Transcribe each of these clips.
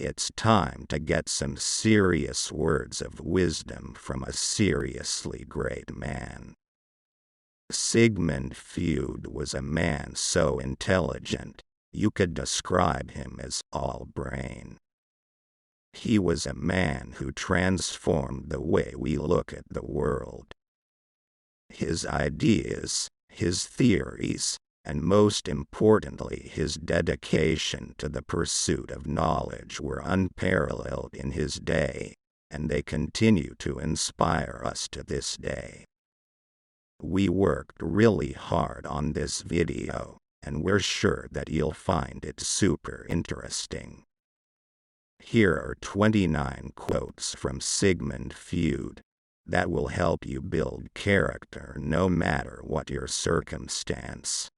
It's time to get some serious words of wisdom from a seriously great man. Sigmund Freud was a man so intelligent, you could describe him as all-brain. He was a man who transformed the way we look at the world. His ideas, his theories, and most importantly his dedication to the pursuit of knowledge were unparalleled in his day, and they continue to inspire us to this day. We worked really hard on this video, and we're sure that you'll find it super interesting. Here are 29 quotes from Sigmund Freud that will help you build character no matter what your circumstance.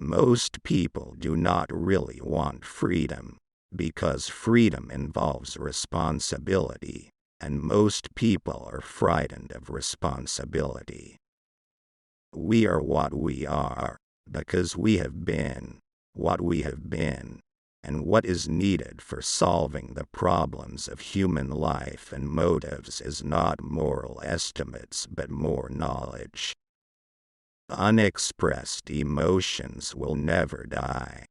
Most people do not really want freedom, because freedom involves responsibility, and most people are frightened of responsibility. We are what we are, because we have been what we have been, and what is needed for solving the problems of human life and motives is not moral estimates but more knowledge. Unexpressed emotions will never die.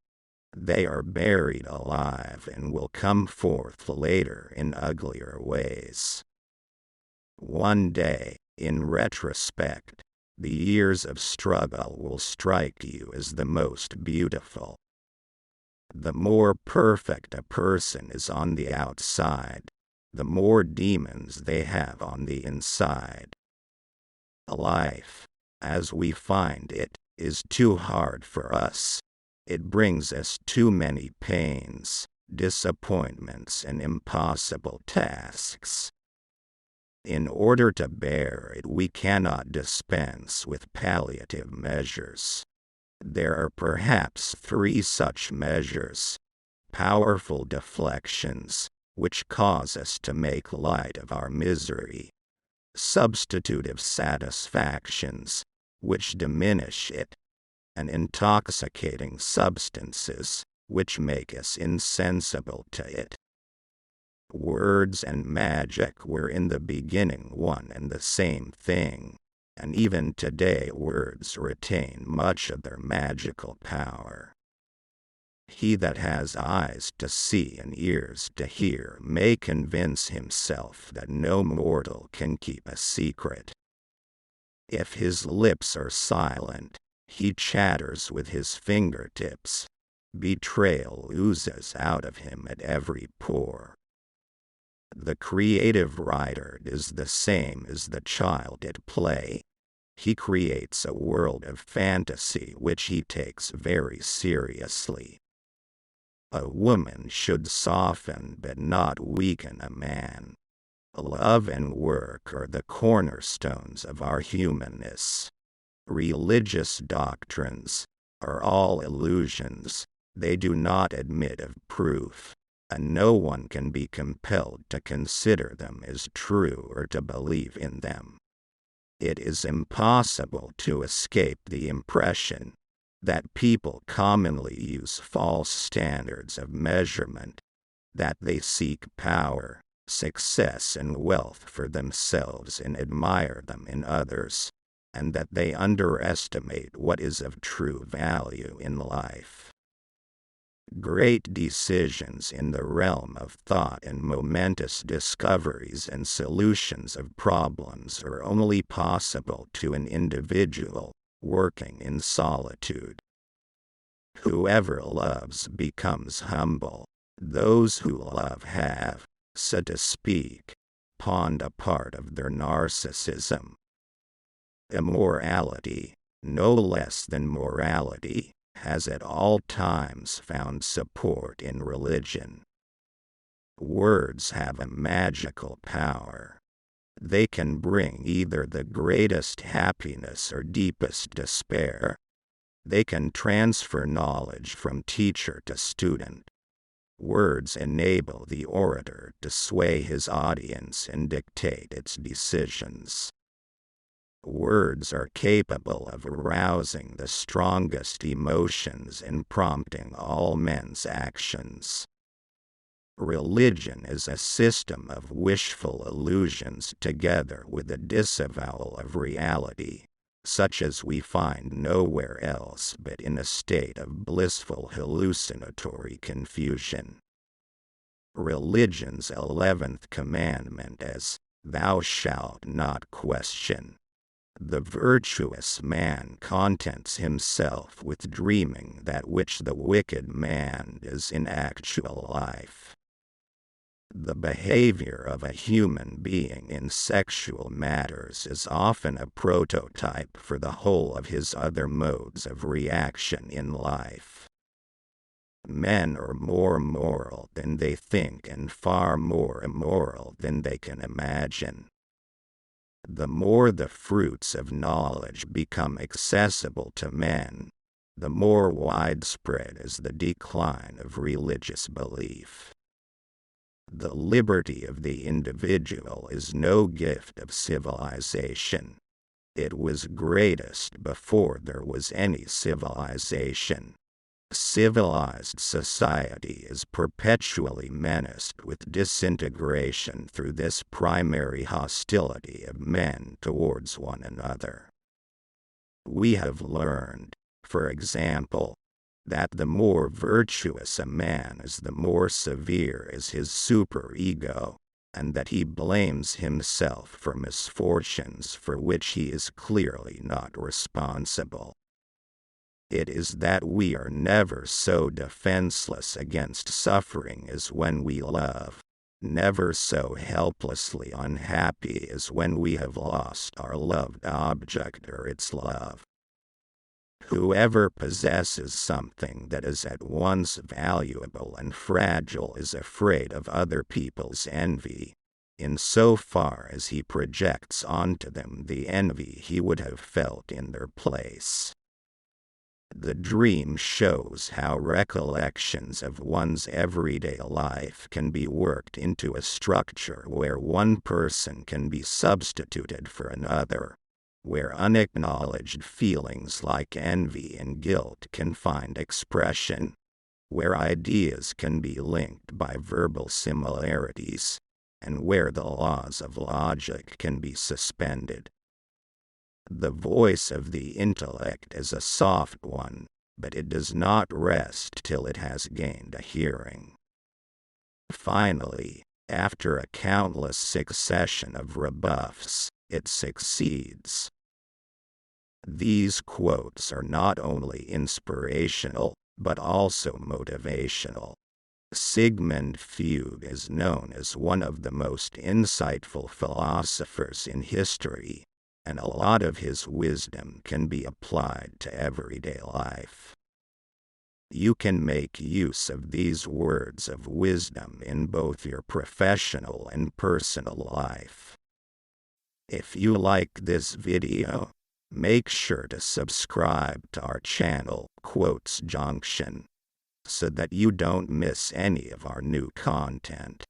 They are buried alive and will come forth later in uglier ways. One day, in retrospect, the years of struggle will strike you as the most beautiful. The more perfect a person is on the outside, the more demons they have on the inside. Life, as we find it, is too hard for us. It brings us too many pains, disappointments, and impossible tasks. In order to bear it, we cannot dispense with palliative measures. There are perhaps 3 such measures: powerful deflections, which cause us to make light of our misery; substitutive satisfactions, which diminish it; and intoxicating substances, which make us insensible to it. Words and magic were in the beginning one and the same thing, and even today words retain much of their magical power. He that has eyes to see and ears to hear may convince himself that no mortal can keep a secret. If his lips are silent, he chatters with his fingertips. Betrayal oozes out of him at every pore. The creative writer is the same as the child at play. He creates a world of fantasy which he takes very seriously. A woman should soften but not weaken a man. Love and work are the cornerstones of our humanness. Religious doctrines are all illusions. They do not admit of proof, and no one can be compelled to consider them as true or to believe in them. It is impossible to escape the impression that people commonly use false standards of measurement, that they seek power, success, and wealth for themselves and admire them in others, and that they underestimate what is of true value in life. Great decisions in the realm of thought and momentous discoveries and solutions of problems are only possible to an individual working in solitude. Whoever loves becomes humble. Those who love have, so to speak, pawned a part of their narcissism. Immorality, no less than morality, has at all times found support in religion. Words have a magical power. They can bring either the greatest happiness or deepest despair. They can transfer knowledge from teacher to student. Words enable the orator to sway his audience and dictate its decisions. Words are capable of arousing the strongest emotions and prompting all men's actions. Religion is a system of wishful illusions together with a disavowal of reality, such as we find nowhere else but in a state of blissful hallucinatory confusion. Religion's 11th commandment is, "Thou shalt not question." The virtuous man contents himself with dreaming that which the wicked man is in actual life. The behavior of a human being in sexual matters is often a prototype for the whole of his other modes of reaction in life. Men are more moral than they think and far more immoral than they can imagine. The more the fruits of knowledge become accessible to men, the more widespread is the decline of religious belief. The liberty of the individual is no gift of civilization. It was greatest before there was any civilization. Civilized society is perpetually menaced with disintegration through this primary hostility of men towards one another. We have learned, for example, that the more virtuous a man is, the more severe is his superego, and that he blames himself for misfortunes for which he is clearly not responsible. It is that we are never so defenseless against suffering as when we love, never so helplessly unhappy as when we have lost our loved object or its love. Whoever possesses something that is at once valuable and fragile is afraid of other people's envy, in so far as he projects onto them the envy he would have felt in their place. The dream shows how recollections of one's everyday life can be worked into a structure where one person can be substituted for another, where unacknowledged feelings like envy and guilt can find expression, where ideas can be linked by verbal similarities, and where the laws of logic can be suspended. The voice of the intellect is a soft one, but it does not rest till it has gained a hearing. Finally, after a countless succession of rebuffs, it succeeds. These quotes are not only inspirational, but also motivational. Sigmund Freud is known as one of the most insightful philosophers in history, and a lot of his wisdom can be applied to everyday life. You can make use of these words of wisdom in both your professional and personal life. If you like this video, make sure to subscribe to our channel, Junction, so that you don't miss any of our new content.